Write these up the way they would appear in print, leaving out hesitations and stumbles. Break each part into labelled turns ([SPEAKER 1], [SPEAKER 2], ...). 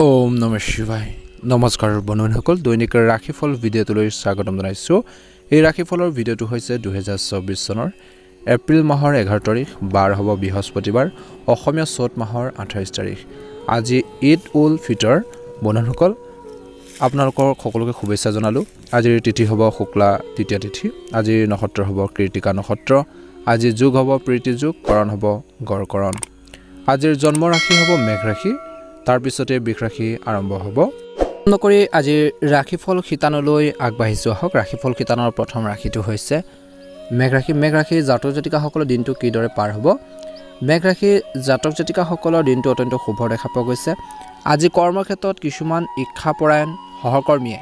[SPEAKER 1] ওম নমঃ শিৱায় নমস্কাৰ বন্ধুসকল দৈনিক ৰাশিফল ভিডিঅ'টোলৈ স্বাগতম জনাইছো এই ৰাশিফলৰ ভিডিঅ'টো হৈছে 2024 চনৰ এপ্ৰিল মাহৰ 11 তাৰিখ বাৰ হ'ব বৃহস্পতিবাৰ অসমীয়া চ'ত মাহৰ 28 তাৰিখ আজি ঈদ উল ফিতৰ বন্ধুসকল আপোনালোকৰ সকলোকে শুভেচ্ছা জনালো আজিৰ তিথি হ'ব শুক্লা তৃতীয়া তিথি আজিৰ নক্ষত্ৰ হ'ব কৃতিকা নক্ষত্ৰ আজি যোগ হ'ব প্ৰীতি যোগ কৰণ হ'ব গড়কৰণ আজিৰ জন্ম ৰাশি হ'ব মেঘ ৰাশি তাৰ পিছতে বৃষ ৰাশি আৰম্ভ হ'ব নকৰি আজি ৰাশিফল খিতানলৈ আগবাঢ়িছো হক ৰাশিফল খিতানৰ প্ৰথম ৰাশিটো হৈছে মেঘ ৰাশি জাতক জাতিকাসকলৰ দিনটো কিদৰে পাৰ হ'ব মেঘ ৰাশি জাতক জাতিকাসকলৰ দিনটো অত্যন্ত শুভ দেখা পোৱা গৈছে আজি কৰ্মক্ষেত্ৰত কিছুমান ইচ্ছাপৰায়ণ সহকৰ্মীয়ে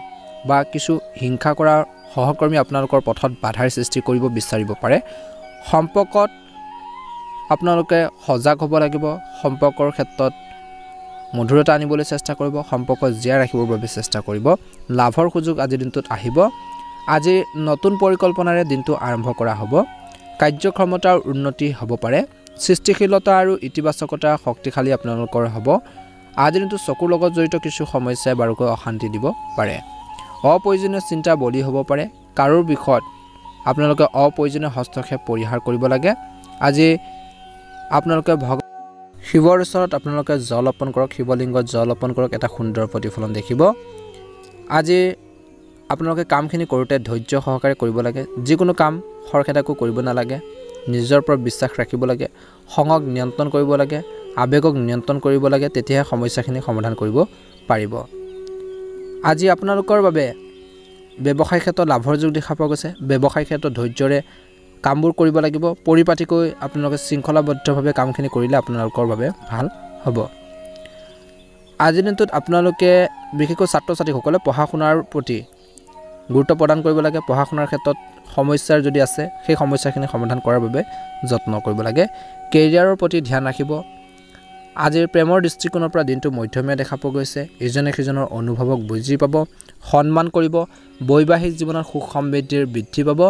[SPEAKER 1] বা কিছু হিংসা কৰা সহকৰ্মী আপোনালোকৰ পথত বাধাৰ সৃষ্টি কৰিব বিচাৰিব পাৰে সম্পৰ্কত আপোনালোকে সজাগ হ'ব লাগিব সম্পৰ্কৰ ক্ষেত্ৰত মধুৰতা আনিবলৈ চেষ্টা কৰিব সম্পৰ্ক জীয়াই ৰাখিবৰ বাবে চেষ্টা কৰিব লাভৰ সুযোগ আজি দিনটোত আহিব আজি নতুন পৰিকল্পনাৰে দিনটো আৰম্ভ কৰা হ'ব কাৰ্যক্ষমতাৰ উন্নতি হ'ব পাৰে সৃষ্টিশীলতা আৰু ইতিবাচকতা শক্তিশালী আপোনালোকৰ হ'ব আজি দিনটো চকুৰ লগত জড়িত কিছু সমস্যাই বাৰুকৈ অশান্তি দিব পাৰে অপ্ৰয়োজনীয় চিন্তা বলি হ'ব পাৰে কাৰোৰ বিষয়ত আপোনালোকে অপ্ৰয়োজনীয় হস্তক্ষেপ পৰিহাৰ কৰিব লাগে আজি আপোনালোকে শিৱৰ ওচৰত আপোনালোকে জল অৰ্পণ কৰক শিৱলিংগত জল অৰ্পণ কৰক এটা সুন্দৰ প্ৰতিফলন দেখিব আজি আপোনালোকে কামখিনি কৰোঁতে ধৈৰ্য সহকাৰে কৰিব লাগে যিকোনো কাম খৰখেদাকো কৰিব নালাগে নিজৰ ওপৰত বিশ্বাস ৰাখিব লাগে খঙক নিয়ন্ত্ৰণ কৰিব লাগে আবেগক নিয়ন্ত্ৰণ কৰিব লাগে তেতিয়াহে সমস্যাখিনি সমাধান কৰিব পাৰিব আজি আপোনালোকৰ বাবে ব্যৱসায় ক্ষেত্ৰত লাভৰ যোগ দেখা পোৱা গৈছে ব্যৱসায় ক্ষেত্ৰত ধৈৰ্যৰে কামবোৰ কৰিব লাগিব পৰিপাটিকৈ আপোনালোকে শৃংখলাবদ্ধভাৱে কামখিনি কৰিলে আপোনালোকৰ বাবে ভাল হ'ব আজিৰ দিনটোত আপোনালোকে বিশেষকৈ ছাত্ৰ ছাত্ৰীসকলে পঢ়া শুনাৰ প্ৰতি গুৰুত্ব প্ৰদান কৰিব লাগে পঢ়া শুনাৰ ক্ষেত্ৰত সমস্যাৰ যদি আছে সেই সমস্যাখিনি সমাধান কৰাৰ বাবে যত্ন কৰিব লাগে কেৰিয়াৰৰ প্ৰতি ধ্যান ৰাখিব আজিৰ প্ৰেমৰ দৃষ্টিকোণৰ পৰা দিনটো মধ্যমীয়া দেখা পোৱা গৈছে ইজনে সিজনৰ অনুভৱক বুজি পাব সন্মান কৰিব বৈবাহিক জীৱনত সুখ সমৃদ্ধিৰ বৃদ্ধি পাব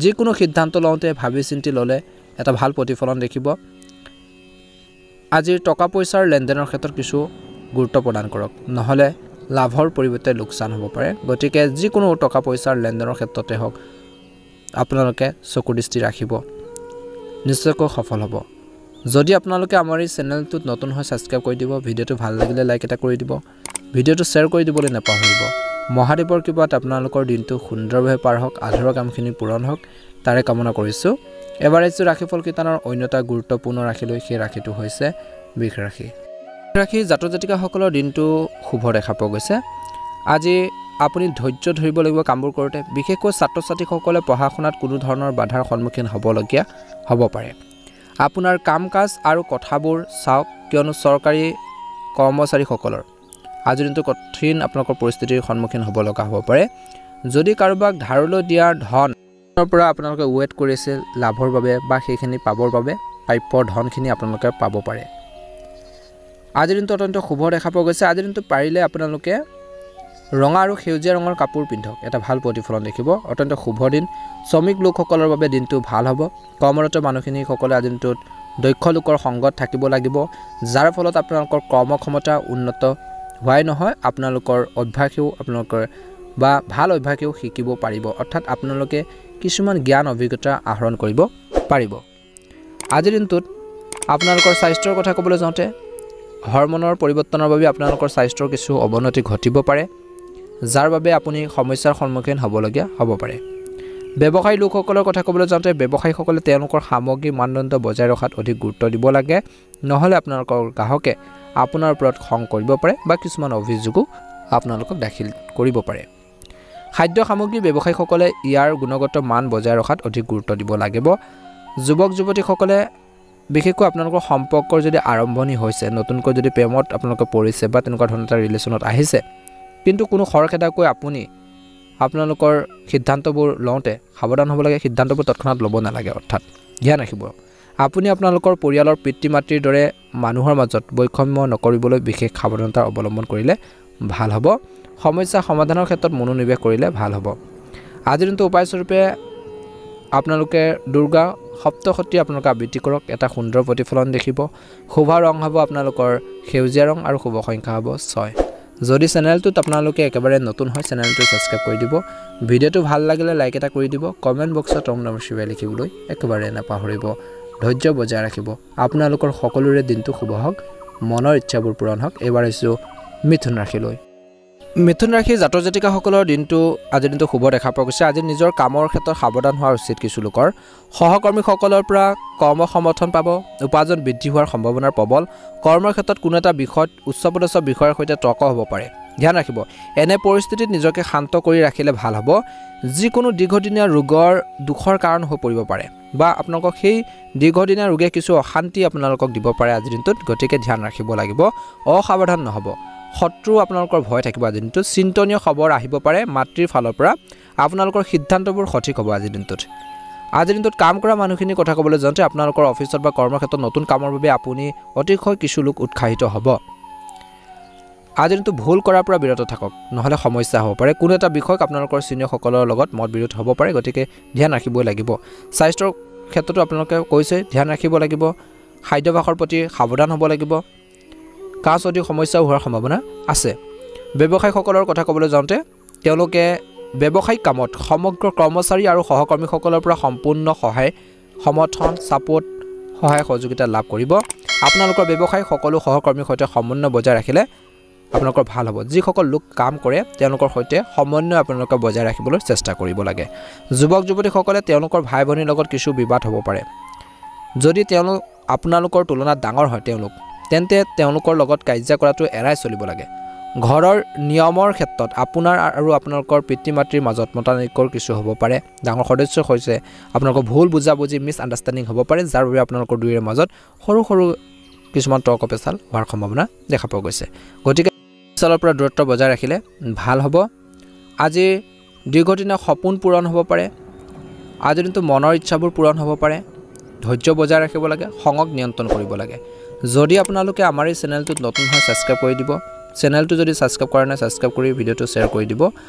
[SPEAKER 1] যিকোনো সিদ্ধান্ত লওঁতে ভাবি চিন্তি ল'লে এটা ভাল প্ৰতিফলন দেখিব আজিৰ টকা পইচাৰ লেনদেনৰ ক্ষেত্ৰত কিছু গুৰুত্ব প্ৰদান কৰক নহ'লে লাভৰ পৰিৱৰ্তে লোকচান হ'ব পাৰে গতিকে যিকোনো টকা পইচাৰ লেনদেনৰ ক্ষেত্ৰতে হওক আপোনালোকে চকু দৃষ্টি ৰাখিব নিশ্চয়কৈ সফল হ'ব যদি আপোনালোকে আমাৰ এই চেনেলটোত নতুন হৈ ছাবস্ক্ৰাইব কৰি দিব ভিডিঅ'টো ভাল লাগিলে লাইক এটা কৰি দিব ভিডিঅ'টো শ্বেয়াৰ কৰি দিবলৈ নাপাহৰিব মহাদেৱৰ কৃপাত আপোনালোকৰ দিনটো সুন্দৰভাৱে পাৰ হওক আধৰুৱা কামখিনি পূৰণ হওক তাৰে কামনা কৰিছোঁ এবাৰ আহিছোঁ ৰাশিফল কিতানৰ অন্য এটা গুৰুত্বপূৰ্ণ ৰাশিলৈ সেই ৰাশিটো হৈছে বৃষ ৰাশি জাতক জাতিকাসকলৰ দিনটো শুভ দেখা পোৱা গৈছে আজি আপুনি ধৈৰ্য ধৰিব লাগিব কামবোৰ কৰোঁতে বিশেষকৈ ছাত্ৰ ছাত্ৰীসকলে পঢ়া শুনাত কোনো ধৰণৰ বাধাৰ সন্মুখীন হ'বলগীয়া হ'ব পাৰে আপোনাৰ কাম কাজ আৰু কথাবোৰ চাওক কিয়নো চৰকাৰী কৰ্মচাৰীসকলৰ আজিৰ দিনটো কঠিন আপোনালোকৰ পৰিস্থিতিৰ সন্মুখীন হ'ব লগা হ'ব পাৰে যদি কাৰোবাক ধাৰলৈ দিয়া ধনৰ পৰা আপোনালোকে ৱেইট কৰিছিল লাভৰ বাবে বা সেইখিনি পাবৰ বাবে প্ৰাপ্য ধনখিনি আপোনালোকে পাব পাৰে আজিৰ দিনটো অত্যন্ত শুভ দেখা পোৱা গৈছে আজিৰ দিনটো পাৰিলে আপোনালোকে ৰঙা আৰু সেউজীয়া ৰঙৰ কাপোৰ পিন্ধক এটা ভাল প্ৰতিফলন দেখিব অত্যন্ত শুভ দিন শ্ৰমিক লোকসকলৰ বাবে দিনটো ভাল হ'ব কৰ্মৰত মানুহখিনিসকলে আজিৰ দিনটোত দক্ষ লোকৰ সংগত থাকিব লাগিব যাৰ ফলত আপোনালোকৰ কৰ্মক্ষমতা উন্নত হোৱাই নহয় আপোনালোকৰ অভ্যাসেও আপোনালোকৰ বা ভাল অভ্যাসেও শিকিব পাৰিব অৰ্থাৎ আপোনালোকে কিছুমান জ্ঞান অভিজ্ঞতা আহৰণ কৰিব পাৰিব আজিৰ দিনটোত আপোনালোকৰ স্বাস্থ্যৰ কথা ক'বলৈ যাওঁতে হৰমনৰ পৰিৱৰ্তনৰ বাবে আপোনালোকৰ স্বাস্থ্যৰ কিছু অৱনতি ঘটিব পাৰে যাৰ বাবে আপুনি সমস্যাৰ সন্মুখীন হ'বলগীয়া হ'ব পাৰে ব্যৱসায়ী লোকসকলৰ কথা ক'বলৈ যাওঁতে ব্যৱসায়ীসকলে তেওঁলোকৰ সামগ্ৰী মানদণ্ড বজাই ৰখাত অধিক গুৰুত্ব দিব লাগে নহ'লে আপোনালোকৰ গ্ৰাহকে আপোনাৰ ওপৰত খং কৰিব পাৰে বা কিছুমান অভিযোগো আপোনালোকক দাখিল কৰিব পাৰে খাদ্য সামগ্ৰী ব্যৱসায়ীসকলে ইয়াৰ গুণগত মান বজাই ৰখাত অধিক গুৰুত্ব দিব লাগিব যুৱক যুৱতীসকলে বিশেষকৈ আপোনালোকৰ সম্পৰ্কৰ যদি আৰম্ভণি হৈছে নতুনকৈ যদি প্ৰেমত আপোনালোকে পৰিছে বা তেনেকুৱা ধৰণৰ এটা ৰিলেশ্যনত আহিছে কিন্তু কোনো খৰখেদাকৈ আপুনি আপোনালোকৰ সিদ্ধান্তবোৰ লওঁতে সাৱধান হ'ব লাগে সিদ্ধান্তবোৰ তৎক্ষণাত ল'ব নালাগে অৰ্থাৎ ধ্যান ৰাখিব আপুনি আপোনালোকৰ পৰিয়ালৰ পিতৃ মাতৃৰ দৰে মানুহৰ মাজত বৈষম্য নকৰিবলৈ বিশেষ সাৱধানতা অৱলম্বন কৰিলে ভাল হ'ব সমস্যা সমাধানৰ ক্ষেত্ৰত মনোনিৱেশ কৰিলে ভাল হ'ব আজিৰ দিনটো উপায়স্বৰূপে আপোনালোকে দুৰ্গা সপ্তশতী আপোনালোকে আবৃত্তি কৰক এটা সুন্দৰ প্ৰতিফলন দেখিব শুভ ৰং হ'ব আপোনালোকৰ সেউজীয়া ৰং আৰু শুভ সংখ্যা হ'ব 6 যদি চেনেলটোত আপোনালোকে একেবাৰে নতুন হয় চেনেলটো সাবস্ক্ৰাইব কৰি দিব ভিডিওটো ভাল লাগিলে লাইক এটা কৰি দিব কমেন্ট বক্সত ওম নমঃ শিৱায় লিখিবলৈ একেবাৰে নাপাহৰিব ধৈৰ্য বজাই ৰাখিব আপোনালোকৰ সকলোৰে দিনটো শুভ হওক মনৰ ইচ্ছাবোৰ পূৰণ হওক এবাৰ আছো মিথুন ৰাশিলৈ মিথুন ৰাশি জাতক জাতিকাসকলৰ দিনটো আজি দিনটো শুভ দেখা পোৱা গৈছে আজি নিজৰ কামৰ ক্ষেত্ৰত সাৱধান হোৱা উচিত কিছু লোকৰ সহকৰ্মীসকলৰ পৰা কৰ্ম সমৰ্থন পাব উপাৰ্জন বৃদ্ধি হোৱাৰ সম্ভাৱনাৰ প্ৰবল কৰ্মৰ ক্ষেত্ৰত কোনো এটা বিষয়ত উচ্চপদস্থ বিষয়ৰ সৈতে তৰ্ক হ'ব পাৰে ধ্যান ৰাখিব এনে পৰিস্থিতিত নিজকে শান্ত কৰি ৰাখিলে ভাল হ'ব যিকোনো দীৰ্ঘদিনীয়া ৰোগৰ দুখৰ কাৰণ হৈ পৰিব পাৰে বা আপোনালোকক সেই দীৰ্ঘদিনীয়া ৰোগে কিছু অশান্তি আপোনালোকক দিব পাৰে আজি দিনটোত গতিকে ধ্যান ৰাখিব লাগিব অসাৱধান নহ'ব শত্ৰু আপোনালোকৰ ভয় থাকিব আজি দিনটোত চিন্তনীয় খবৰ আহিব পাৰে মাতৃৰ ফালৰ পৰা আপোনালোকৰ সিদ্ধান্তবোৰ সঠিক হ'ব আজি দিনটোত কাম কৰা মানুহখিনি কথা ক'বলৈ যাওঁতে আপোনালোকৰ অফিচত বা কৰ্মক্ষেত্ৰত নতুন কামৰ বাবে আপুনি অতিশয় কিছু লোক উৎসাহিত হ'ব আজি দিনটো ভুল কৰাৰ পৰা বিৰত থাকক নহলে সমস্যা হ'ব পাৰে কোনো এটা বিষয়ক আপোনালোকৰ সিনিয়ৰসকলৰ লগত মত বিৰোধ হ'ব পাৰে গতিকে ধ্যান ৰাখিবই লাগিব স্বাস্থ্যৰ ক্ষেত্ৰতো আপোনালোকে কৈছে ধ্যান ৰাখিব লাগিব খাদ্যাভ্যাসৰ প্ৰতি সাৱধান হ'ব লাগিব কাজ অধিক সমস্যা হোৱাৰ সম্ভাৱনা আছে ব্যৱসায়ীসকলৰ কথা ক'বলৈ যাওঁতে তেওঁলোকে ব্যৱসায়িক কামত সমগ্ৰ কৰ্মচাৰী আৰু সহকৰ্মীসকলৰ পৰা সম্পূৰ্ণ সহায় সমৰ্থন সাপোৰ্ট সহায় সহযোগিতা লাভ কৰিব আপোনালোকৰ ব্যৱসায় সকলো সহকৰ্মীৰ সৈতে সমন্বয় বজাই ৰাখিলে আপোনালোকৰ ভাল হ'ব যিসকল লোক কাম কৰে তেওঁলোকৰ সৈতে সমন্বয় আপোনালোকে বজাই ৰাখিবলৈ চেষ্টা কৰিব লাগে যুৱক যুৱতীসকলে তেওঁলোকৰ ভাই ভনীৰ লগত কিছু বিবাদ হ'ব পাৰে যদি তেওঁলোক আপোনালোকৰ তুলনাত ডাঙৰ হয় তেন্তে তেওঁলোকৰ লগত কাৰ্য কৰাটো এৰাই চলিব লাগে ঘৰৰ নিয়মৰ ক্ষেত্ৰত আপোনাৰ আৰু আপোনালোকৰ পিতৃ মাতৃৰ মাজত মতানৈক্যৰ কিছু হ'ব পাৰে ডাঙৰ সদস্য হৈছে আপোনালোকৰ ভুল বুজাবুজি মিছ আণ্ডাৰষ্টেণ্ডিং হ'ব পাৰে যাৰ বাবে আপোনালোকৰ দুয়োৰে মাজত সৰু সৰু কিছুমান তৰ্ক পেচাল হোৱাৰ সম্ভাৱনা দেখা পোৱা গৈছে গতিকে চালৰ পৰা দূৰত্ব বজাই ৰাখিলে ভাল হ'ব আজি দীৰ্ঘদিনীয়া সপোন পূৰণ হ'ব পাৰে আজি দিনটো মনৰ ইচ্ছাবোৰ পূৰণ হ'ব পাৰে ধৈৰ্য বজাই ৰাখিব লাগে খঙক নিয়ন্ত্ৰণ কৰিব লাগে যদি আপোনালোকে আমাৰ এই চেনেলটোত নতুন হয় সাবস্ক্ৰাইব কৰি দিব চেনেলটো যদি সাবস্ক্ৰাইব কৰা নাই সাবস্ক্ৰাইব কৰি ভিডিওটো শ্বেয়াৰ কৰি দিব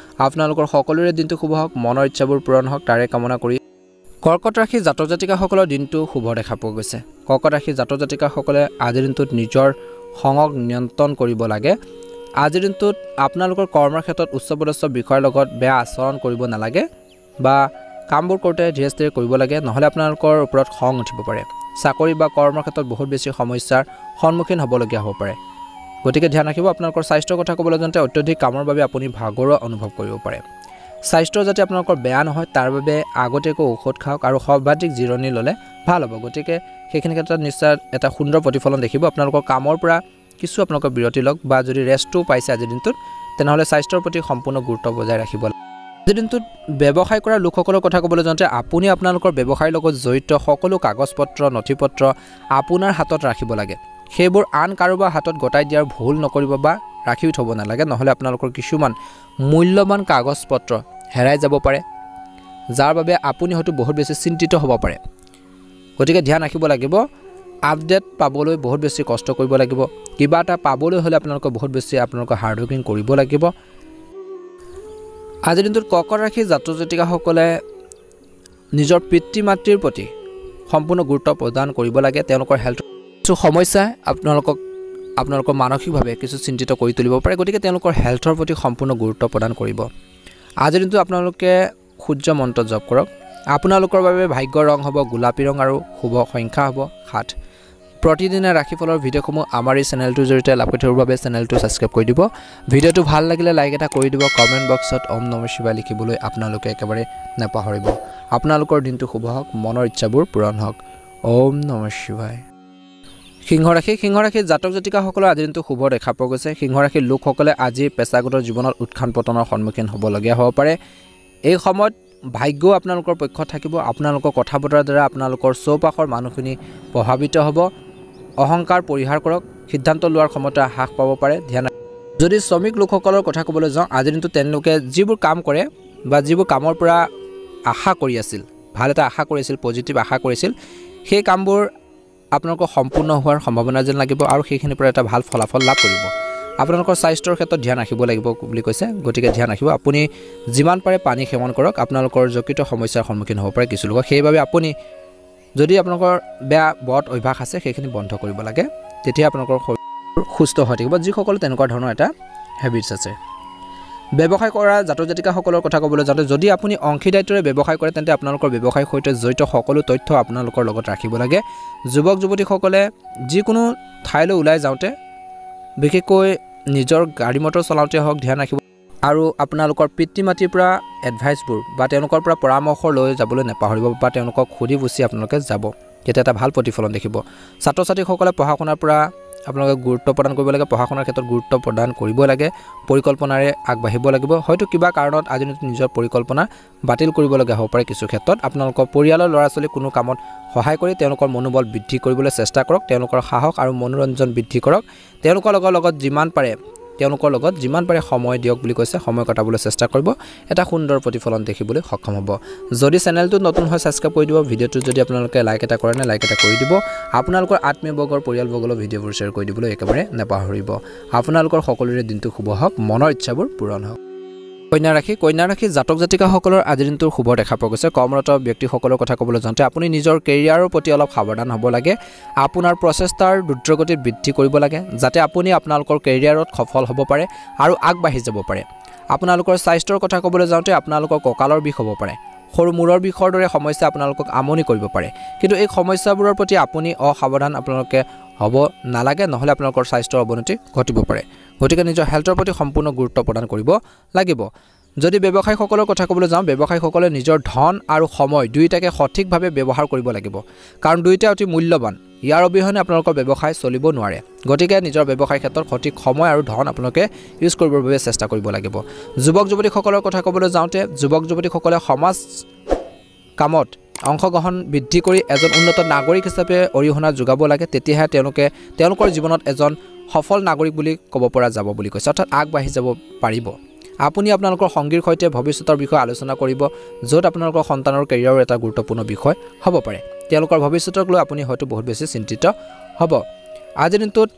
[SPEAKER 1] আপোনালোকৰ সকলোৰে দিনটো শুভ হওক মনৰ ইচ্ছাবোৰ পূৰণ হওক তাৰে কামনা কৰি কৰ্কট ৰাশি জাতক জাতিকাসকলৰ দিনটো শুভ দেখা পোৱা গৈছে কৰ্কট ৰাশি জাতক জাতিকাসকলে আজিৰ দিনটোত নিজৰ খঙক নিয়ন্ত্ৰণ কৰিব লাগে আজিৰ দিনটোত আপোনালোকৰ কৰ্মৰ ক্ষেত্ৰত উচ্চপদস্থ বিষয়ৰ লগত বেয়া আচৰণ কৰিব নালাগে বা কামবোৰ কৰোঁতে ধীৰে স্থিৰে কৰিব লাগে নহ'লে আপোনালোকৰ ওপৰত খং উঠিব পাৰে চাকৰি বা কৰ্মৰ ক্ষেত্ৰত বহুত বেছি সমস্যাৰ সন্মুখীন হ'বলগীয়া হ'ব পাৰে গতিকে ধ্যান ৰাখিব আপোনালোকৰ স্বাস্থ্যৰ কথা ক'বলৈ যাওঁতে অত্যধিক কামৰ বাবে আপুনি ভাগৰুৱা অনুভৱ কৰিব পাৰে স্বাস্থ্য যাতে আপোনালোকৰ বেয়া নহয় তাৰ বাবে আগতীয়াকৈ ঔষধ খাওক আৰু সৰ্বাধিক জিৰণি ল'লে ভাল হ'ব গতিকে সেইখিনি ক্ষেত্ৰত নিশ্চয় এটা সুন্দৰ প্ৰতিফলন দেখিব আপোনালোকৰ কামৰ পৰা কিছু আপোনালোকৰ বিৰতি লওক বা যদি ৰেষ্টটো পাইছে আজিৰ দিনটোত তেনেহ'লে স্বাস্থ্যৰ প্ৰতি সম্পূৰ্ণ গুৰুত্ব বজাই ৰাখিব আজিৰ দিনটোত ব্যৱসায় কৰা লোকসকলৰ কথা ক'বলৈ যাওঁতে আপুনি আপোনালোকৰ ব্যৱসায়ৰ লগত জড়িত সকলো কাগজ পত্ৰ নথি পত্ৰ আপোনাৰ হাতত ৰাখিব লাগে সেইবোৰ আন কাৰোবাৰ হাতত গতাই দিয়াৰ ভুল নকৰিব বা ৰাখি থ'ব নালাগে নহ'লে আপোনালোকৰ কিছুমান মূল্যৱান কাগজ পত্ৰ হেৰাই যাব পাৰে যাৰ বাবে আপুনি হয়তো বহুত বেছি চিন্তিত হ'ব পাৰে গতিকে ধ্যান ৰাখিব লাগিব আপডেট পাবলৈ বহুত বেছি কষ্ট কৰিব লাগিব কিবা এটা পাবলৈ হ'লে আপোনালোকৰ বহুত বেছি আপোনালোকৰ হাৰ্ড ৱৰ্কিং কৰিব লাগিব আজিৰ দিনটোত কৰ্কট ৰাশি জাতক জাতিকাসকলে নিজৰ পিতৃ মাতৃৰ প্ৰতি সম্পূৰ্ণ গুৰুত্ব প্ৰদান কৰিব লাগে তেওঁলোকৰ হেল্থ কিছু সমস্যাই আপোনালোকৰ মানসিকভাৱে কিছু চিন্তিত কৰি তুলিব পাৰে গতিকে তেওঁলোকৰ হেল্থৰ প্ৰতি সম্পূৰ্ণ গুৰুত্ব প্ৰদান কৰিব আজিৰ দিনটো আপোনালোকে সূৰ্য মন্ত্ৰ জপ কৰক আপোনালোকৰ বাবে ভাগ্যৰ ৰং হ'ব গোলাপী ৰং আৰু শুভ সংখ্যা হ'ব 7 প্ৰতিদিনে ৰাশিফলৰ ভিডিঅ'সমূহ আমাৰ এই চেনেলটোৰ জৰিয়তে লাভ কৰি থকাৰ বাবে চেনেলটো সাবস্ক্ৰাইব কৰি দিব ভিডিঅ'টো ভাল লাগিলে লাইক এটা কৰি দিব কমেন্ট বক্সত ওম নমঃ শিৱায় লিখিবলৈ আপোনালোকে একেবাৰে নাপাহৰিব আপোনালোকৰ দিনটো শুভ হওক মনৰ ইচ্ছাবোৰ পূৰণ হওক ওম নমঃ শিৱায় সিংহ ৰাশি জাতক জাতিকাসকলৰ আজিৰ দিনটো শুভ দেখা পোৱা গৈছে সিংহ ৰাশিৰ লোকসকলে আজি পেছাগত জীৱনত উত্থান পতনৰ সন্মুখীন হ'বলগীয়া হ'ব পাৰে এই সময়ত ভাগ্যও আপোনালোকৰ পক্ষত থাকিব আপোনালোকৰ কথা বতৰাৰ দ্বাৰা আপোনালোকৰ চৌপাশৰ মানুহখিনি প্ৰভাৱিত হ'ব অহংকাৰ পৰিহাৰ কৰক সিদ্ধান্ত লোৱাৰ ক্ষমতা হ্ৰাস পাব পাৰে ধ্যান যদি শ্ৰমিক লোকসকলৰ কথা ক'বলৈ যাওঁ আজিৰ দিনটো তেওঁলোকে যিবোৰ কাম কৰে বা যিবোৰ কামৰ পৰা আশা কৰি আছিল ভাল এটা আশা কৰিছিল পজিটিভ আশা কৰিছিল সেই কামবোৰ আপোনালোকৰ সম্পূৰ্ণ হোৱাৰ সম্ভাৱনা যেন লাগিব আৰু সেইখিনিৰ পৰা এটা ভাল ফলাফল লাভ কৰিব আপোনালোকৰ স্বাস্থ্যৰ ক্ষেত্ৰত ধ্যান ৰাখিব লাগিব বুলি কৈছে গতিকে ধ্যান ৰাখিব আপুনি যিমান পাৰে পানী সেৱন কৰক আপোনালোকৰ জটিল সমস্যাৰ সন্মুখীন হ'ব পাৰে কিছু লোক সেইবাবে আপুনি যদি আপোনালোকৰ বেয়া বদ অভ্যাস আছে সেইখিনি বন্ধ কৰিব লাগে তেতিয়া আপোনালোকৰ শৰীৰ সুস্থ হৈ থাকিব যিসকল তেনেকুৱা ধৰণৰ এটা হেবিটছ আছে ব্যৱসায় কৰা জাতক জাতিকাসকলৰ কথা ক'বলৈ যাওঁতে যদি আপুনি অংশীদাৰিত্বৰে ব্যৱসায় কৰে তেন্তে আপোনালোকৰ ব্যৱসায়ৰ সৈতে জড়িত সকলো তথ্য আপোনালোকৰ লগত ৰাখিব লাগে যুৱক যুৱতীসকলে যিকোনো ঠাইলৈ ওলাই যাওঁতে বিশেষকৈ নিজৰ গাড়ী মটৰ চলাওঁতে হওক ধ্যান ৰাখিব আৰু আপোনালোকৰ পিতৃ মাতৃৰ পৰা এডভাইচবোৰ বা তেওঁলোকৰ পৰা পৰামৰ্শ লৈ যাবলৈ নাপাহৰিব বা তেওঁলোকক সুধি পুছি আপোনালোকে যাব তেতিয়া এটা ভাল প্ৰতিফলন দেখিব ছাত্ৰ ছাত্ৰীসকলে পঢ়া শুনাৰ পৰা আপোনালোকে গুৰুত্ব প্ৰদান কৰিব লাগে পঢ়া শুনাৰ ক্ষেত্ৰত গুৰুত্ব প্ৰদান কৰিব লাগে পৰিকল্পনাৰে আগবাঢ়িব লাগিব হয়তো কিবা কাৰণত আজি নিজৰ পৰিকল্পনা বাতিল কৰিবলগীয়া হ'ব পাৰে কিছু ক্ষেত্ৰত আপোনালোকৰ পৰিয়ালৰ ল'ৰা ছোৱালী কোনো কামত সহায় কৰি তেওঁলোকৰ মনোবল বৃদ্ধি কৰিবলৈ চেষ্টা কৰক তেওঁলোকৰ সাহস আৰু মনোৰঞ্জন বৃদ্ধি কৰক তেওঁলোকৰ লগত যিমান পাৰে সময় দিয়ক বুলি কৈছে সময় কটাবলৈ চেষ্টা কৰিব এটা সুন্দৰ প্ৰতিফলন দেখিবলৈ সক্ষম হ'ব যদি চেনেলটো নতুন হয় সাবস্ক্ৰাইব কৰি দিব ভিডিঅ'টো যদি আপোনালোকে লাইক এটা কৰে না লাইক এটা কৰি দিব আপোনালোকৰ আত্মীয়বৰ্গৰ পৰিয়ালবৰ্গলৈ ভিডিঅ'বোৰ শ্বেয়াৰ কৰি দিবলৈ একেবাৰে নাপাহৰিব আপোনালোকৰ সকলোৰে দিনটো শুভ হওক মনৰ ইচ্ছাবোৰ পূৰণ হওক কন্যা ৰাশি জাতক জাতিকাসকলৰ আজিৰ দিনটোৰ শুভ দেখা পোৱা গৈছে কৰ্মৰত ব্যক্তিসকলৰ কথা ক'বলৈ যাওঁতে আপুনি নিজৰ কেৰিয়াৰৰ প্ৰতি অলপ সাৱধান হ'ব লাগে আপোনাৰ প্ৰচেষ্টাৰ দ্ৰুতগতিত বৃদ্ধি কৰিব লাগে যাতে আপুনি আপোনালোকৰ কেৰিয়াৰত সফল হ'ব পাৰে আৰু আগবাঢ়ি যাব পাৰে আপোনালোকৰ স্বাস্থ্যৰ কথা ক'বলৈ যাওঁতে আপোনালোকৰ কঁকালৰ বিষ হ'ব পাৰে সৰু মূৰৰ বিষৰ দৰে সমস্যা আপোনালোকক আমনি কৰিব পাৰে কিন্তু এই সমস্যাবোৰৰ প্ৰতি আপুনি অসাৱধান আপোনালোকে হ'ব নালাগে নহ'লে আপোনালোকৰ স্বাস্থ্যৰ অৱনতি ঘটিব পাৰে গতিকে নিজৰ হেল্থৰ প্ৰতি সম্পূৰ্ণ গুৰুত্ব প্ৰদান কৰিব লাগিব যদি ব্যৱসায়ীসকলৰ কথা ক'বলৈ যাওঁ ব্যৱসায়ীসকলে নিজৰ ধন আৰু সময় দুয়োটাকে সঠিকভাৱে ব্যৱহাৰ কৰিব লাগিব কাৰণ দুয়োটা অতি মূল্যৱান ইয়াৰ অবিহনে আপোনালোকৰ ব্যৱসায় চলিব নোৱাৰে গতিকে নিজৰ ব্যৱসায় ক্ষেত্ৰত সঠিক সময় আৰু ধন আপোনালোকে ইউজ কৰিবৰ বাবে চেষ্টা কৰিব লাগিব যুৱক যুৱতীসকলৰ কথা ক'বলৈ যাওঁতে যুৱক যুৱতীসকলে সমাজ কামত অংশগ্ৰহণ বৃদ্ধি কৰি এজন উন্নত নাগৰিক হিচাপে অৰিহণা যোগাব লাগে তেতিয়াহে তেওঁলোকৰ জীৱনত এজন সফল নাগৰিক বুলি ক'ব পৰা যাব বুলি কৈছে অৰ্থাৎ আগবাঢ়ি যাব পাৰিব আপুনি আপোনালোকৰ সংগীৰ সৈতে ভৱিষ্যতৰ বিষয়ে আলোচনা কৰিব য'ত আপোনালোকৰ সন্তানৰ কেৰিয়াৰৰ এটা গুৰুত্বপূৰ্ণ বিষয় হ'ব পাৰে তেওঁলোকৰ ভৱিষ্যতক লৈ আপুনি হয়তো বহুত বেছি চিন্তিত হ'ব আজিৰ দিনটোত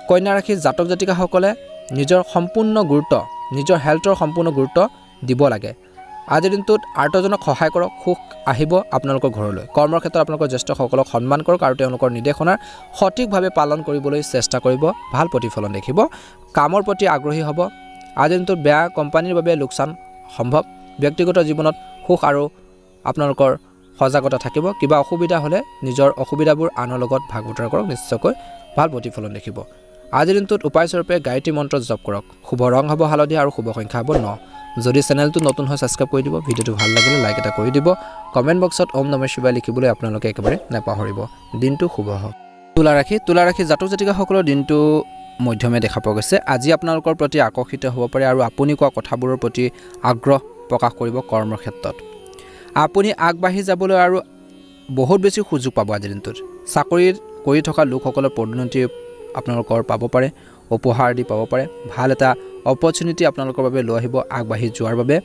[SPEAKER 1] কন্যা ৰাশিৰ জাতক জাতিকাসকলে নিজৰ সম্পূৰ্ণ গুৰুত্ব নিজৰ হেল্থৰ সম্পূৰ্ণ গুৰুত্ব দিব লাগে আজিৰ দিনটোত আৰ্তজনক সহায় কৰক সুখ আহিব আপোনালোকৰ ঘৰলৈ কৰ্মৰ ক্ষেত্ৰত আপোনালোকৰ জ্যেষ্ঠসকলক সন্মান কৰক আৰু তেওঁলোকৰ নিৰ্দেশনাৰ সঠিকভাৱে পালন কৰিবলৈ চেষ্টা কৰিব ভাল প্ৰতিফলন দেখিব কামৰ প্ৰতি আগ্ৰহী হ'ব আজিৰ দিনটোত বেয়া কোম্পানীৰ বাবে লোকচান সম্ভৱ ব্যক্তিগত জীৱনত সুখ আৰু আপোনালোকৰ সজাগতা থাকিব কিবা অসুবিধা হ'লে নিজৰ অসুবিধাবোৰ আনৰ লগত ভাগ বতৰা কৰক নিশ্চয়কৈ ভাল প্ৰতিফলন দেখিব আজিৰ দিনটোত উপায়স্বৰূপে গায়ত্ৰী মন্ত্ৰ জপ কৰক শুভ ৰং হ'ব হালধীয়া আৰু শুভ সংখ্যা হ'ব 9 যদি চেনেলটো নতুন হয় সাবস্ক্ৰাইব কৰি দিব ভিডিঅ'টো ভাল লাগিলে লাইক এটা কৰি দিব কমেণ্ট বক্সত ওম নমঃ শিৱায় লিখিবলৈ আপোনালোকে একেবাৰে নাপাহৰিব দিনটো শুভ হওক তুলা ৰাশি জাতক জাতিকাসকলৰ দিনটো মধ্যমে দেখা পোৱা গৈছে আজি আপোনালোকৰ প্ৰতি আকৰ্ষিত হ'ব পাৰে আৰু আপুনি কোৱা কথাবোৰৰ প্ৰতি আগ্ৰহ প্ৰকাশ কৰিব কৰ্মৰ ক্ষেত্ৰত আপুনি আগবাঢ়ি যাবলৈ আৰু বহুত বেছি সুযোগ পাব আজিৰ দিনটোত চাকৰিত কৰি থকা লোকসকলৰ পদোন্নতি আপোনালোকৰ পাব পাৰে উপহাৰ দি পাব পাৰে ভাল এটা অপৰচুনিটি আপোনালোকৰ বাবে লৈ আহিব আগবাঢ়ি যোৱাৰ বাবে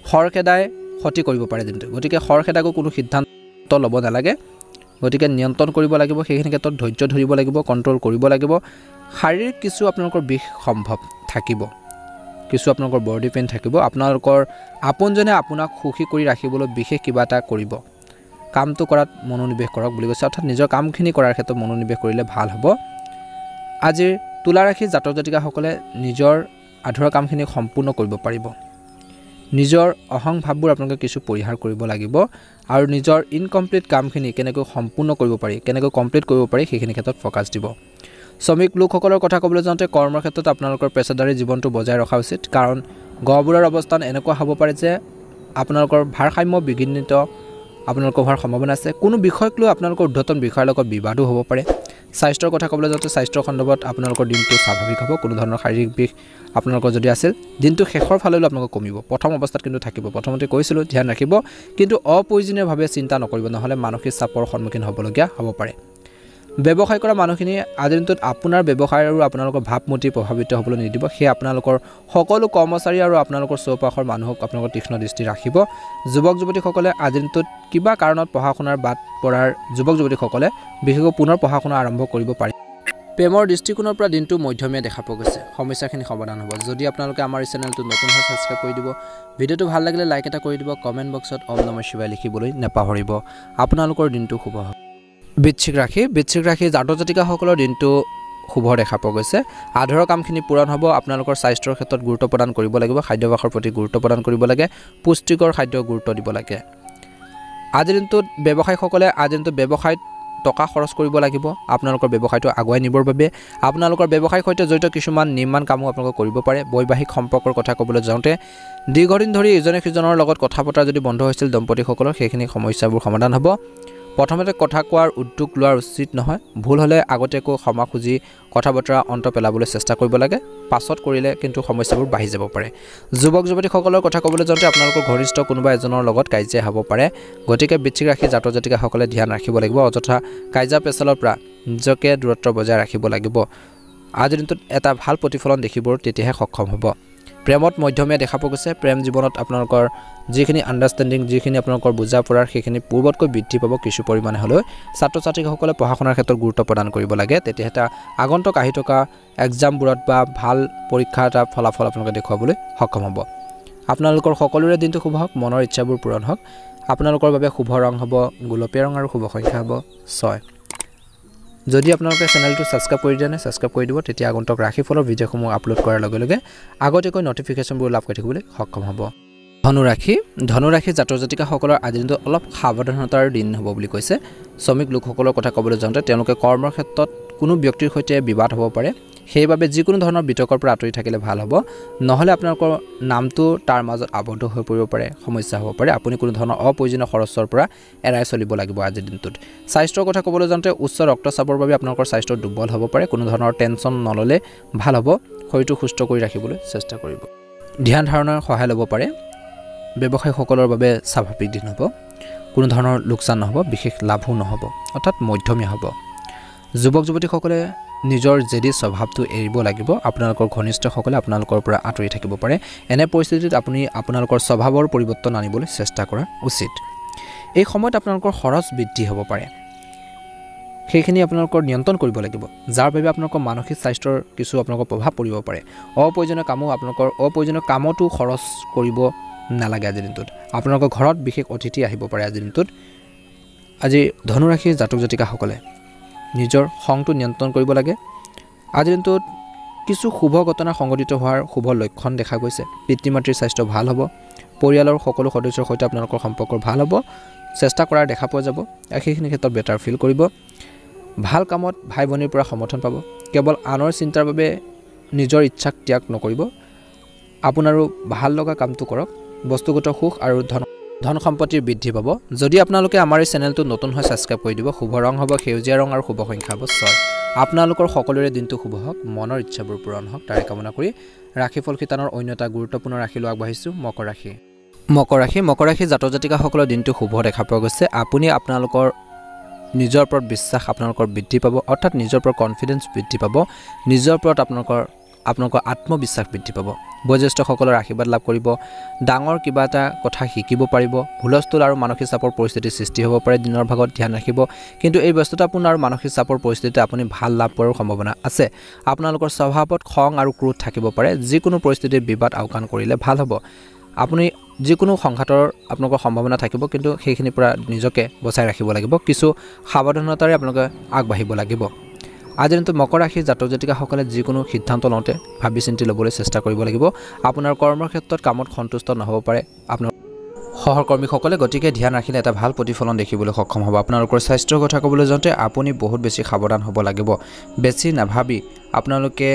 [SPEAKER 1] খৰখেদাই ক্ষতি কৰিব পাৰে দিনটো গতিকে খৰখেদাকো কোনো সিদ্ধান্ত ল'ব নালাগে গতিকে নিয়ন্ত্ৰণ কৰিব লাগিব সেইখিনি ক্ষেত্ৰত ধৈৰ্য ধৰিব লাগিব কণ্ট্ৰল কৰিব লাগিব শাৰীৰিক কিছু আপোনালোকৰ বিষ সম্ভৱ থাকিব কিছু আপোনালোকৰ বডি পেইন থাকিব আপোনালোকৰ আপোনজনে আপোনাক সুখী কৰি ৰাখিবলৈ বিশেষ কিবা এটা কৰিব কামটো কৰাত মনোনিৱেশ কৰক বুলি কৈছে অৰ্থাৎ নিজৰ কামখিনি কৰাৰ ক্ষেত্ৰত মনোনিৱেশ কৰিলে ভাল হ'ব আজিৰ তুলা ৰাশিৰ জাতক জাতিকাসকলে নিজৰ আধৰুৱা কামখিনি সম্পূৰ্ণ কৰিব পাৰিব নিজৰ অহং ভাৱবোৰ আপোনালোকে কিছু পৰিহাৰ কৰিব লাগিব আৰু নিজৰ ইনকমপ্লিট কামখিনি কেনেকৈ সম্পূৰ্ণ কৰিব পাৰি কেনেকৈ কমপ্লিট কৰিব পাৰি সেইখিনি ক্ষেত্ৰত ফ'কাছ দিব শ্ৰমিক লোকসকলৰ কথা ক'বলৈ যাওঁতে কৰ্মৰ ক্ষেত্ৰত আপোনালোকৰ পেছাদাৰী জীৱনটো বজাই ৰখা উচিত কাৰণ গ্ৰহবোৰৰ অৱস্থান এনেকুৱা হ'ব পাৰে যে আপোনালোকৰ ভাৰসাম্য বিঘ্নিত আপোনালোকৰ হোৱাৰ সম্ভাৱনা আছে কোনো বিষয়ক লৈ আপোনালোকৰ ঊৰ্ধ্বতন বিষয়ৰ লগত বিবাদো হ'ব পাৰে স্বাস্থ্যৰ কথা ক'বলৈ যাওঁতে স্বাস্থ্যৰ সন্দৰ্ভত আপোনালোকৰ দিনটো স্বাভাৱিক হ'ব কোনো ধৰণৰ শাৰীৰিক বিষ আপোনালোকৰ যদি আছিল দিনটো শেষৰ ফাললৈ আপোনালোকৰ কমিব প্ৰথম অৱস্থাত কিন্তু থাকিব প্ৰথমতে কৈছিলোঁ ধ্যান ৰাখিব কিন্তু অপ্ৰয়োজনীয়ভাৱে চিন্তা নকৰিব নহ'লে মানসিক চাপৰ সন্মুখীন হ'বলগীয়া হ'ব পাৰে ব্যৱসায় কৰা মানুহখিনি আজিৰ দিনটোত আপোনাৰ ব্যৱসায় আৰু আপোনালোকৰ ভাৱমূৰ্তি প্ৰভাৱিত হ'বলৈ নিদিব সেয়ে আপোনালোকৰ সকলো কৰ্মচাৰী আৰু আপোনালোকৰ চৌপাশৰ মানুহক আপোনালোকৰ তীক্ষ্ণ দৃষ্টি ৰাখিব যুৱক যুৱতীসকলে আজিৰ দিনটোত কিবা কাৰণত পঢ়া শুনাৰ বাদ পৰাৰ যুৱক যুৱতীসকলে বিশেষকৈ পুনৰ পঢ়া শুনা আৰম্ভ কৰিব পাৰে প্ৰেমৰ দৃষ্টিকোণৰ পৰা দিনটো মধ্যমীয়া দেখা পোৱা গৈছে সমস্যাখিনি সমাধান হ'ব যদি আপোনালোকে আমাৰ এই চেনেলটো নতুন হয় সাবস্ক্ৰাইব কৰি দিব ভিডিঅ'টো ভাল লাগিলে লাইক এটা কৰি দিব কমেণ্ট বক্সত ওম নমঃ শিৱায় লিখিবলৈ নাপাহৰিব আপোনালোকৰ দিনটো শুভ হওক বৃশ্চিক ৰাশি জাতক জাতিকাসকলৰ দিনটো শুভ দেখা পোৱা গৈছে আধাৰৰ কামখিনি পূৰণ হ'ব আপোনালোকৰ স্বাস্থ্যৰ ক্ষেত্ৰত গুৰুত্ব প্ৰদান কৰিব লাগিব খাদ্যাভ্যাসৰ প্ৰতি গুৰুত্ব প্ৰদান কৰিব লাগে পুষ্টিকৰ খাদ্য গুৰুত্ব দিব লাগে আজিৰ দিনটোত ব্যৱসায়ীসকলে আজিৰ দিনটোত ব্যৱসায়ত টকা খৰচ কৰিব লাগিব আপোনালোকৰ ব্যৱসায়টো আগুৱাই নিবৰ বাবে আপোনালোকৰ ব্যৱসায়ৰ সৈতে জড়িত কিছুমান নিৰ্মাণ কামো আপোনালোকে কৰিব পাৰে বৈবাহিক সম্পৰ্কৰ কথা ক'বলৈ যাওঁতে দীৰ্ঘদিন ধৰি ইজনে সিজনৰ লগত কথা পতা যদি বন্ধ হৈছিল দম্পতীসকলৰ সেইখিনি সমস্যাবোৰ সমাধান হ'ব প্ৰথমতে কথা কোৱাৰ উদ্যোগ লোৱাৰ উচিত নহয় ভুল হ'লে আগতীয়াকৈ ক্ষমা খুজি কথা বতৰা অন্ত পেলাবলৈ চেষ্টা কৰিব লাগে পাছত কৰিলে কিন্তু সমস্যাবোৰ বাঢ়ি যাব পাৰে যুৱক যুৱতীসকলৰ কথা ক'বলৈ যাওঁতে আপোনালোকৰ ঘনিষ্ঠ কোনোবা এজনৰ লগত কাজিয়া হ'ব পাৰে গতিকে বৃশ্চিক ৰাশি জাতক জাতিকাসকলে ধ্যান ৰাখিব লাগিব অযথা কাজিয়া পেচালৰ পৰা নিজকে দূৰত্ব বজাই ৰাখিব লাগিব আজিৰ দিনটোত এটা ভাল প্ৰতিফলন দেখিবৰ তেতিয়াহে সক্ষম হ'ব প্ৰেমত মধ্যমীয়া দেখা পোৱা গৈছে প্ৰেম জীৱনত আপোনালোকৰ যিখিনি আণ্ডাৰষ্টেণ্ডিং যিখিনি আপোনালোকৰ বুজা পৰাৰ সেইখিনি পূৰ্বতকৈ বৃদ্ধি পাব কিছু পৰিমাণে হ'লেও ছাত্ৰ ছাত্ৰীসকলে পঢ়া শুনাৰ ক্ষেত্ৰত গুৰুত্ব প্ৰদান কৰিব লাগে তেতিয়া এটা আগন্তুক আহি থকা এক্সামবোৰত বা ভাল পৰীক্ষা এটা ফলাফল আপোনালোকে দেখুৱাবলৈ সক্ষম হ'ব আপোনালোকৰ সকলোৰে দিনটো শুভ হওক মনৰ ইচ্ছাবোৰ পূৰণ হওক আপোনালোকৰ বাবে শুভ ৰং হ'ব গোলপীয়া ৰং আৰু শুভ সংখ্যা হ'ব 6 যদি আপোনালোকে চেনেলটো সাবস্ক্ৰাইব কৰি দিয়া নাই সাবস্ক্ৰাইব কৰি দিব তেতিয়া আগন্তুক ৰাশিফলৰ ভিডিঅ'সমূহ আপলোড কৰাৰ লগে লগে আগতীয়াকৈ নটিফিকেশ্যনবোৰ লাভ কৰি থাকিবলৈ সক্ষম হ'ব ধনুৰাশি জাতক জাতিকাসকলৰ আজিৰ দিনটো অলপ সাৱধানতাৰ দিন হ'ব বুলি কৈছে শ্ৰমিক লোকসকলৰ কথা ক'বলৈ যাওঁতে তেওঁলোকে কৰ্মৰ ক্ষেত্ৰত কোনো ব্যক্তিৰ সৈতে বিবাদ হ'ব পাৰে সেইবাবে যিকোনো ধৰণৰ বিতৰ্কৰ পৰা আঁতৰি থাকিলে ভাল হ'ব নহ'লে আপোনালোকৰ নামটো তাৰ মাজত আবদ্ধ হৈ পৰিব পাৰে সমস্যা হ'ব পাৰে আপুনি কোনো ধৰণৰ অপ্ৰয়োজনীয় খৰচৰ পৰা এৰাই চলিব লাগিব আজিৰ দিনটোত স্বাস্থ্যৰ কথা ক'বলৈ যাওঁতে উচ্চ ৰক্তচাপৰ বাবে আপোনালোকৰ স্বাস্থ্য দুৰ্বল হ'ব পাৰে কোনো ধৰণৰ টেনচন নল'লে ভাল হ'ব শৰীৰটো সুস্থ কৰি ৰাখিবলৈ চেষ্টা কৰিব ধ্যান ধাৰণাৰ সহায় ল'ব পাৰে ব্যৱসায়ীসকলৰ বাবে স্বাভাৱিক দিন হ'ব কোনো ধৰণৰ লোকচান নহ'ব বিশেষ লাভো নহ'ব অৰ্থাৎ মধ্যমীয়া হ'ব যুৱক যুৱতীসকলে নিজৰ জেদি স্বভাৱটো এৰিব লাগিব আপোনালোকৰ ঘনিষ্ঠসকলে আপোনালোকৰ পৰা আঁতৰি থাকিব পাৰে এনে পৰিস্থিতিত আপুনি আপোনালোকৰ স্বভাৱৰ পৰিৱৰ্তন আনিবলৈ চেষ্টা কৰা উচিত এই সময়ত আপোনালোকৰ খৰচ বৃদ্ধি হ'ব পাৰে সেইখিনি আপোনালোকৰ নিয়ন্ত্ৰণ কৰিব লাগিব যাৰ বাবে আপোনালোকৰ মানসিক স্বাস্থ্যৰ কিছু আপোনালোকৰ প্ৰভাৱ পৰিব পাৰে অপ্ৰয়োজনীয় কামতো খৰচ কৰিব নালাগে আজিৰ দিনটোত আপোনালোকৰ ঘৰত বিশেষ অতিথি আহিব পাৰে আজিৰ দিনটোত আজি ধনুৰাশিৰ জাতক জাতিকাসকলে নিজৰ খংটো নিয়ন্ত্ৰণ কৰিব লাগে আজিৰ দিনটোত কিছু শুভ ঘটনা সংঘটিত হোৱাৰ শুভ লক্ষণ দেখা গৈছে পিতৃ মাতৃৰ স্বাস্থ্য ভাল হ'ব পৰিয়ালৰ সকলো সদস্যৰ সৈতে আপোনালোকৰ সম্পৰ্ক ভাল হ'ব চেষ্টা কৰাৰ দেখা পোৱা যাব সেইখিনি ক্ষেত্ৰত বেটাৰ ফিল কৰিব ভাল কামত ভাই ভনীৰ পৰা সমৰ্থন পাব কেৱল আনৰ চিন্তাৰ বাবে নিজৰ ইচ্ছাক ত্যাগ নকৰিব আপোনাৰো ভাল লগা কামটো কৰক বস্তুগত সুখ আৰু ধন সম্পত্তিৰ বৃদ্ধি পাব যদি আপোনালোকে আমাৰ এই চেনেলটো নতুন হৈ সাবস্ক্ৰাইব কৰি দিব শুভ ৰং হ'ব সেউজীয়া ৰং আৰু শুভ সংখ্যা হ'ব 6 আপোনালোকৰ সকলোৰে দিনটো শুভ হওক মনৰ ইচ্ছাবোৰ পূৰণ হওক তাৰে কামনা কৰি ৰাশিফল খিতানৰ অন্য এটা গুৰুত্বপূৰ্ণ ৰাশিলৈ আগবাঢ়িছোঁ মকৰ ৰাশি জাতক জাতিকাসকলৰ দিনটো শুভ দেখা পোৱা গৈছে আপুনি আপোনালোকৰ নিজৰ ওপৰত বিশ্বাস আপোনালোকৰ বৃদ্ধি পাব অৰ্থাৎ নিজৰ ওপৰত কনফিডেন্স বৃদ্ধি পাব নিজৰ ওপৰত আপোনালোকৰ আত্মবিশ্বাস বৃদ্ধি পাব বয়োজ্যেষ্ঠসকলৰ আশীৰ্বাদ লাভ কৰিব ডাঙৰ কিবা এটা কথা শিকিব পাৰিব হুলস্থুল আৰু মানসিক চাপৰ পৰিস্থিতিৰ সৃষ্টি হ'ব পাৰে দিনৰ ভাগত ধ্যান ৰাখিব কিন্তু এই ব্যস্ততাপূৰ্ণ আৰু মানসিক চাপৰ পৰিস্থিতিতে আপুনি ভাল লাভ কৰাৰ সম্ভাৱনা আছে আপোনালোকৰ স্বভাৱত খং আৰু ক্ৰোধ থাকিব পাৰে যিকোনো পৰিস্থিতিৰ বিবাদ আওকাণ কৰিলে ভাল হ'ব আপুনি যিকোনো সংঘাতৰ আপোনালোকৰ সম্ভাৱনা থাকিব কিন্তু সেইখিনিৰ পৰা নিজকে বচাই ৰাখিব লাগিব কিছু সাৱধানতাৰে আপোনালোকে আগবাঢ়িব লাগিব আজিৰ দিনটো মকৰ ৰাশিৰ জাতক জাতিকাসকলে যিকোনো সিদ্ধান্ত লওঁতে ভাবি চিন্তি ল'বলৈ চেষ্টা কৰিব লাগিব আপোনাৰ কৰ্মৰ ক্ষেত্ৰত কামত সন্তুষ্ট নহ'ব পাৰে আপোনাৰ সহকৰ্মীসকলে গতিকে ধ্যান ৰাখিলে এটা ভাল প্ৰতিফলন দেখিবলৈ সক্ষম হ'ব আপোনালোকৰ স্বাস্থ্যৰ কথা ক'বলৈ যাওঁতে আপুনি বহুত বেছি সাৱধান হ'ব লাগিব বেছি নাভাবি আপোনালোকে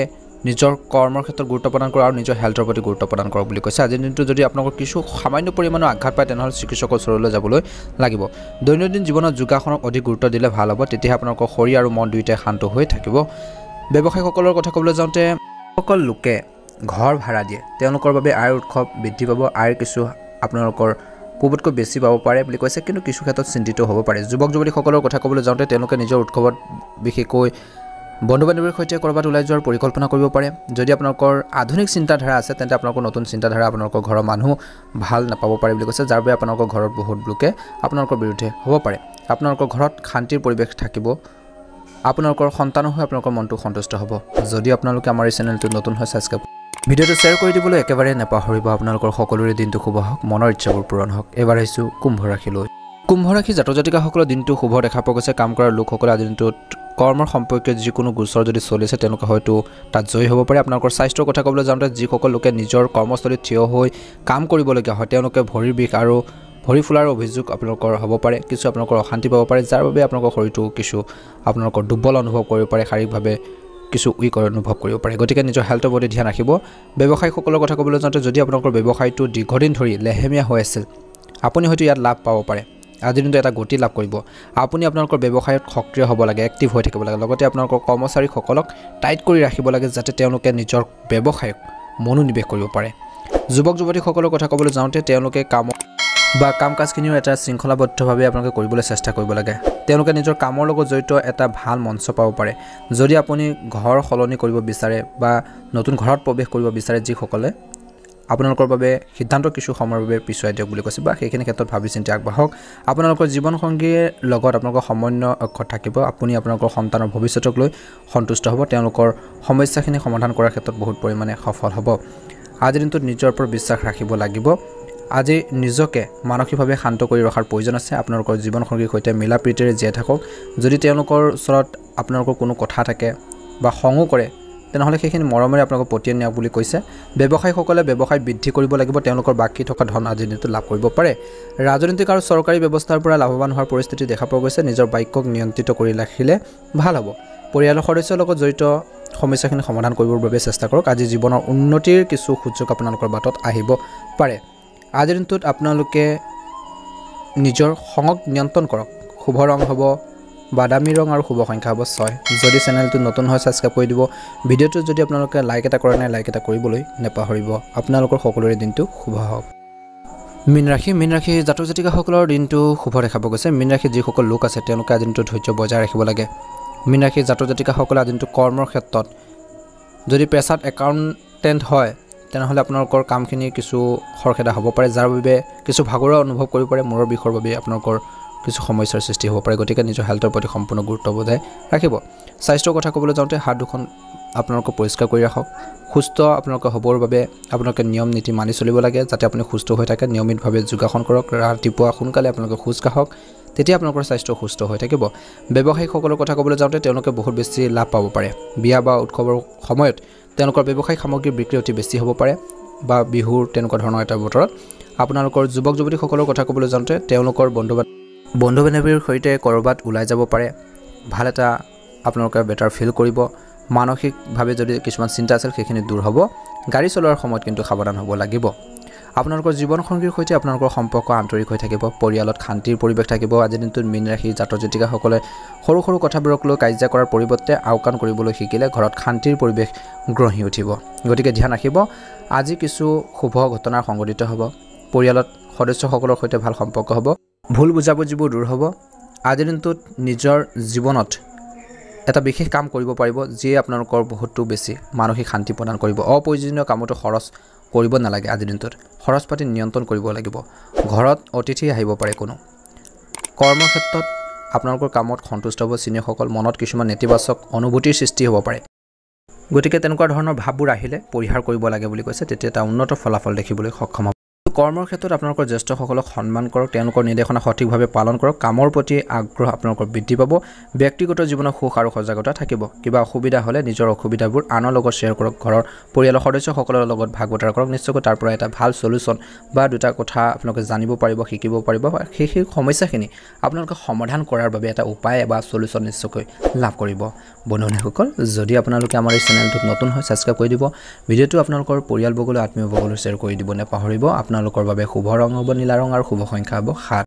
[SPEAKER 1] নিজৰ কৰ্মৰ ক্ষেত্ৰত গুৰুত্ব প্ৰদান কৰক আৰু নিজৰ হেল্থৰ প্ৰতি গুৰুত্ব প্ৰদান কৰক বুলি কৈছে আজিৰ দিনটো যদি আপোনালোকৰ কিছু সামান্য পৰিমাণৰ আঘাত পায় তেনেহ'লে চিকিৎসকৰ ওচৰলৈ যাবলৈ লাগিব দৈনন্দিন জীৱনত যোগাসনক অধিক গুৰুত্ব দিলে ভাল হ'ব তেতিয়া আপোনালোকৰ শৰীৰ আৰু মন দুয়োটাই শান্ত হৈ থাকিব ব্যৱসায়ীসকলৰ কথা ক'বলৈ যাওঁতে সকল লোকে ঘৰ ভাড়া দিয়ে তেওঁলোকৰ বাবে আয়ৰ উৎস বৃদ্ধি পাব আয়ৰ কিছু আপোনালোকৰ পূৰ্বতকৈ বেছি পাব পাৰে বুলি কৈছে কিন্তু কিছু ক্ষেত্ৰত চিন্তিত হ'ব পাৰে যুৱক যুৱতীসকলৰ কথা ক'বলৈ যাওঁতে তেওঁলোকে নিজৰ উৎসৱত বিশেষকৈ বন্ধু বান্ধৱীৰ সৈতে ক'ৰবাত ওলাই যোৱাৰ পৰিকল্পনা কৰিব পাৰে যদি আপোনালোকৰ আধুনিক চিন্তাধাৰা আছে তেন্তে আপোনালোকৰ নতুন চিন্তাধাৰা আপোনালোকৰ ঘৰৰ মানুহ ভাল নাপাব পাৰে বুলি কৈছে যাৰ বাবে আপোনালোকৰ ঘৰত বহুত লোকে আপোনালোকৰ বিৰুদ্ধে হ'ব পাৰে আপোনালোকৰ ঘৰত শান্তিৰ পৰিৱেশ থাকিব আপোনালোকৰ সন্তানো হৈ আপোনালোকৰ মনটো সন্তুষ্ট হ'ব যদি আপোনালোকে আমাৰ এই চেনেলটো নতুন হৈ সাবস্ক্ৰাইব ভিডিঅ'টো শ্বেয়াৰ কৰি দিবলৈ একেবাৰে নাপাহৰিব আপোনালোকৰ সকলোৰে দিনটো শুভ হওক মনৰ ইচ্ছাবোৰ পূৰণ হওক এবাৰ আহিছোঁ কুম্ভ ৰাশিলৈ কুম্ভ ৰাশি জাতক জাতিকাসকলৰ দিনটো শুভ দেখা পোৱা গৈছে কাম কৰাৰ লোকসকলে আজিৰ দিনটোত কৰ্মৰ সম্পৰ্কীয় যিকোনো গোচৰ যদি চলিছে তেওঁলোকে হয়তো তাত জয়ী হ'ব পাৰে। আপোনালোকৰ স্বাস্থ্যৰ কথা ক'বলৈ যাওঁতে যিসকল লোকে নিজৰ কৰ্মস্থলীত থিয় হৈ কাম কৰিবলগীয়া হয় তেওঁলোকে ভৰিৰ বিষ আৰু ভৰি ফুলাৰ অভিযোগ আপোনালোকৰ হ'ব পাৰে। কিছু আপোনালোকৰ অশান্তি পাব পাৰে, যাৰ বাবে আপোনালোকৰ শৰীৰটো কিছু আপোনালোকৰ দুৰ্বল অনুভৱ কৰিব পাৰে, শাৰীৰিকভাৱে কিছু উইক অনুভৱ কৰিব পাৰে। গতিকে নিজৰ হেল্থৰ প্ৰতি ধ্যান ৰাখিব। ব্যৱসায়ীসকলৰ কথা ক'বলৈ যাওঁতে যদি আপোনালোকৰ ব্যৱসায়টো দীৰ্ঘদিন ধৰি লেহেমীয়া হৈ আছিল, আপুনি হয়তো ইয়াত লাভ পাব পাৰে। আজিৰ দিনটো এটা গতি লাভ কৰিব। আপুনি আপোনালোকৰ ব্যৱসায়ত সক্ৰিয় হ'ব লাগে, এক্টিভ হৈ থাকিব লাগে। লগতে আপোনালোকৰ কৰ্মচাৰীসকলক টাইট কৰি ৰাখিব লাগে যাতে তেওঁলোকে নিজৰ ব্যৱসায়ক মনোনিৱেশ কৰিব পাৰে। যুৱক যুৱতীসকলৰ কথা ক'বলৈ যাওঁতে তেওঁলোকে কাম কাজখিনিও এটা শৃংখলাবদ্ধভাৱে আপোনালোকে কৰিবলৈ চেষ্টা কৰিব লাগে। তেওঁলোকে নিজৰ কামৰ লগত জড়িত এটা ভাল মঞ্চ পাব পাৰে। যদি আপুনি ঘৰ সলনি কৰিব বিচাৰে বা নতুন ঘৰত প্ৰৱেশ কৰিব বিচাৰে, যিসকলে আপোনালোকৰ বাবে সিদ্ধান্ত কিছু সময়ৰ বাবে পিছুৱাই দিয়ক বুলি কৈছে বা সেইখিনি ক্ষেত্ৰত ভাবি চিন্তি আগবাঢ়ক। আপোনালোকৰ জীৱনসংগীৰ লগত আপোনালোকৰ সমন্বয় অক্ষত থাকিব। আপুনি আপোনালোকৰ সন্তানৰ ভৱিষ্যতক লৈ সন্তুষ্ট হ'ব। তেওঁলোকৰ সমস্যাখিনি সমাধান কৰাৰ ক্ষেত্ৰত বহুত পৰিমাণে সফল হ'ব। আজিৰ দিনটোত নিজৰ ওপৰত বিশ্বাস ৰাখিব লাগিব। আজি নিজকে মানসিকভাৱে শান্ত কৰি ৰখাৰ প্ৰয়োজন আছে। আপোনালোকৰ জীৱনসংগীৰ সৈতে মিলা প্ৰীতিৰে জীয়াই থাকক। যদি তেওঁলোকৰ ওচৰত আপোনালোকৰ কোনো কথা থাকে বা খঙো কৰে, তেনেহ'লে সেইখিনি মৰমেৰে আপোনালোকক পঠিয়াই নিয়ক বুলি কৈছে। ব্যৱসায়ীসকলে ব্যৱসায় বৃদ্ধি কৰিব লাগিব। তেওঁলোকৰ বাকী থকা ধন আজিৰ দিনটোত লাভ কৰিব পাৰে। ৰাজনৈতিক আৰু চৰকাৰী ব্যৱস্থাৰ পৰা লাভৱান হোৱাৰ পৰিস্থিতি দেখা পোৱা গৈছে। নিজৰ বাক্যক নিয়ন্ত্ৰিত কৰি ৰাখিলে ভাল হ'ব। পৰিয়ালৰ সদস্যৰ লগত জড়িত সমস্যাখিনি সমাধান কৰিবৰ বাবে চেষ্টা কৰক। আজি জীৱনৰ উন্নতিৰ কিছু সুযোগ আপোনালোকৰ বাটত আহিব পাৰে। আজিৰ দিনটোত আপোনালোকে নিজৰ খঙক নিয়ন্ত্ৰণ কৰক। শুভ ৰং হ'ব বাদামী ৰং আৰু শুভ সংখ্যা হ'ব 6। যদি চেনেলটো নতুন হয় ছাবস্ক্ৰাইব কৰি দিব। ভিডিঅ'টো যদি আপোনালোকে লাইক এটা কৰা নাই, লাইক এটা কৰিবলৈ নেপাহৰিব। আপোনালোকৰ সকলোৰে দিনটো শুভ হওক। মীন ৰাশি জাতক জাতিকাসকলৰ দিনটো শুভ দেখা পোৱা গৈছে। মীন ৰাশিত যিসকল লোক আছে তেওঁলোকে আজিৰ দিনটো ধৈৰ্য বজাই ৰাখিব লাগে। মীন ৰাশিৰ জাতক জাতিকাসকলে আজিৰ দিনটো কৰ্মৰ ক্ষেত্ৰত যদি পেছাত একাউণ্টেণ্ট হয় তেনেহ'লে আপোনালোকৰ কামখিনি কিছু খৰখেদা হ'ব পাৰে, যাৰ বাবে কিছু ভাগৰুৱা অনুভৱ কৰিব পাৰে। মূৰৰ বিষৰ বাবে আপোনালোকৰ কিছু সমস্যাৰ সৃষ্টি হ'ব পাৰে। গতিকে নিজৰ হেল্থৰ প্ৰতি সম্পূৰ্ণ গুৰুত্ব বজাই ৰাখিব। স্বাস্থ্যৰ কথা ক'বলৈ যাওঁতে হাত দুখন আপোনালোকে পৰিষ্কাৰ কৰি ৰাখক। সুস্থ আপোনালোকে হ'বৰ বাবে আপোনালোকে নিয়ম নীতি মানি চলিব লাগে যাতে আপুনি সুস্থ হৈ থাকে। নিয়মিতভাৱে যোগাসন কৰক। ৰাতিপুৱা সোনকালে আপোনালোকে খোজ কাঢ়ক, তেতিয়া আপোনালোকৰ স্বাস্থ্য সুস্থ হৈ থাকিব। ব্যৱসায়ীসকলৰ কথা ক'বলৈ যাওঁতে তেওঁলোকে বহুত বেছি লাভ পাব পাৰে। বিয়া বা উৎসৱৰ সময়ত তেওঁলোকৰ ব্যৱসায়িক সামগ্ৰীৰ বিক্ৰী অতি বেছি হ'ব পাৰে বা বিহুৰ তেনেকুৱা ধৰণৰ এটা বতৰত। আপোনালোকৰ যুৱক যুৱতীসকলৰ কথা ক'বলৈ যাওঁতে তেওঁলোকৰ বন্ধু বান্ধৱীৰ সৈতে ক'ৰবাত ওলাই যাব পাৰে। ভাল এটা আপোনালোকে বেটাৰ ফিল কৰিব। মানসিকভাৱে যদি কিছুমান চিন্তা আছিল সেইখিনি দূৰ হ'ব। গাড়ী চলোৱাৰ সময়ত কিন্তু সাৱধান হ'ব লাগিব। আপোনালোকৰ জীৱনসংগীৰ সৈতে আপোনালোকৰ সম্পৰ্ক আন্তৰিক হৈ থাকিব। পৰিয়ালত শান্তিৰ পৰিৱেশ থাকিব। আজিৰ দিনটোত মীন ৰাশিৰ জাতক জাতিকাসকলে সৰু সৰু কথাবোৰক লৈ কাজিয়া কৰাৰ পৰিৱৰ্তে আওকাণ কৰিবলৈ শিকিলে ঘৰত শান্তিৰ পৰিৱেশ গঢ়ি উঠিব। গতিকে ধ্যান ৰাখিব। আজি কিছু শুভ ঘটনাৰ সংঘটিত হ'ব। পৰিয়ালত সদস্যসকলৰ সৈতে ভাল সম্পৰ্ক হ'ব। ভুল বুজাবুজিবোৰ দূৰ হ'ব। আজিৰ দিনটোত নিজৰ জীৱনত এটা বিশেষ কাম কৰিব পাৰিব যিয়ে আপোনালোকৰ বহুতো বেছি মানসিক শান্তি প্ৰদান কৰিব। অপ্ৰয়োজনীয় কামতো খৰচ কৰিব নালাগে। আজিৰ দিনটোত খৰচ পাতি নিয়ন্ত্ৰণ কৰিব লাগিব। ঘৰত অতিথি আহিব পাৰে কোনো। কৰ্মক্ষেত্ৰত আপোনালোকৰ কামত সন্তুষ্ট হ'ব চিনিয়ৰসকল। মনত কিছুমান নেতিবাচক অনুভূতিৰ সৃষ্টি হ'ব পাৰে। গতিকে তেনেকুৱা ধৰণৰ ভাৱবোৰ আহিলে পৰিহাৰ কৰিব লাগে বুলি কৈছে, তেতিয়া এটা উন্নত ফলাফল দেখিবলৈ সক্ষম হ'ব। কৰ্মৰ ক্ষেত্ৰত আপোনালোকৰ জ্যেষ্ঠসকলক সন্মান কৰক। তেওঁলোকৰ নিৰ্দেশনা সঠিকভাৱে পালন কৰক। কামৰ প্ৰতি আগ্ৰহ আপোনালোকৰ বৃদ্ধি পাব। ব্যক্তিগত জীৱনত সুখ আৰু সজাগতা থাকিব। কিবা অসুবিধা হ'লে নিজৰ অসুবিধাবোৰ আনৰ লগত শ্বেয়াৰ কৰক। ঘৰৰ পৰিয়ালৰ সদস্যসকলৰ লগত ভাগ বতৰা কৰক। নিশ্চয়কৈ তাৰ পৰা এটা ভাল চলিউশ্যন বা দুটা কথা আপোনালোকে জানিব পাৰিব, শিকিব পাৰিব। সেই সমস্যাখিনি আপোনালোকে সমাধান কৰাৰ বাবে এটা উপায় বা চলিউশ্যন নিশ্চয়কৈ লাভ কৰিব। বন্ধুসকল, যদি আপোনালোকে আমাৰ এই চেনেলটোত নতুন হয় ছাবস্ক্ৰাইব কৰি দিব। ভিডিঅ'টো আপোনালোকৰ পৰিয়ালবৰ্গলৈ আত্মীয়বৰ্গলৈ শ্বেয়াৰ কৰি দিব নেপাহৰিব। আপোনালোকৰ বাবে শুভ ৰং হ'ব নীলা ৰং আৰু শুভ সংখ্যা হ'ব 7।